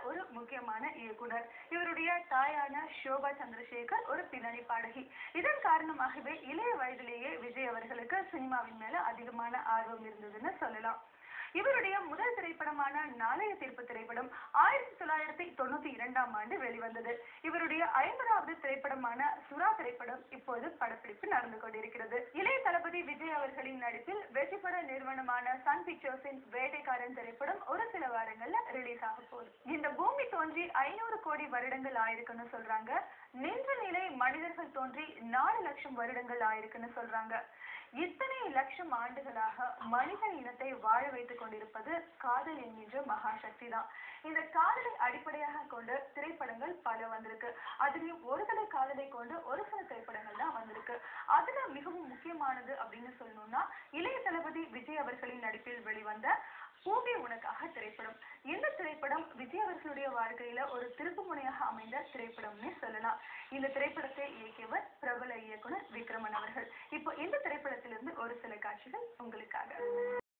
ஒரு முக்கியமான இயக்குனர். இவருடைய தாயான ஷோபா சந்திரசேகர் ஒரு பின்னணி பாடகி. இதன் காரணமாகவே இளைய வயதிலேயே விஜய் அவர்களுக்கு சினிமாவின் மேல அதிகமான ஆர்வம் இருந்ததுன்னு சொல்லலாம். இவருடைய முதல் திரைப்படமான நாளைய தீர்ப்பு திரைப்படம் 1992ஆம் ஆண்டு வெளிவந்தது. இவருடைய 50வது திரைப்படமான சுறா திரைப்படம் இப்போது படப்பிடிப்பு நடந்து கொண்டிருக்கிறது. இளைய தளபதி விஜய் அவர்களின் நடிப்பில் வெற்றிப்பட நிறுவனமான சன் பிக்சர்ஸின் வேட்டைக்காரன் திரைப்படம் ஒரு சில வாரங்கள்ல ரிலீஸ் ஆக போகுது. இந்த பூமி தோன்றி 500 கோடி வருடங்கள் ஆயிருக்குன்னு சொல்றாங்க. நின்ற நிலை மனிதர்கள் தோன்றி 4 லட்சம் வருடங்கள் ஆயிருக்குன்னு சொல்றாங்க. இத்தனை லட்சம் ஆண்டுகளாக மனித இனத்தை வாழ வைத்துக் கொண்டிருப்பது காதல் என்கின்ற மகா சக்தி தான். இந்த காதலை அடிப்படையாக கொண்டு திரைப்படங்கள் பல வந்திருக்கு. அதுலயும் ஒருதலை காதலை கொண்டு ஒரு சில திரைப்படங்கள் தான் வந்திருக்கு. அதுல மிகவும் முக்கியமானது அப்படின்னு சொல்லணும்னா இளைய தளபதி விஜய் அவர்களின் நடிப்பில் வெளிவந்த பூமி உனக்காக திரைப்படம். இந்த திரைப்படம் விஜய் அவர்களுடைய வாழ்க்கையில ஒரு திருப்பு முனையாக அமைந்த திரைப்படம்னே சொல்லலாம். இந்த திரைப்படத்தை இயக்கியவர் பிரபல இயக்குனர் விக்ரமன் அவர்கள். இப்போ இந்த திரைப்படத்திலிருந்து ஒரு சில காட்சிகள் உங்களுக்காக.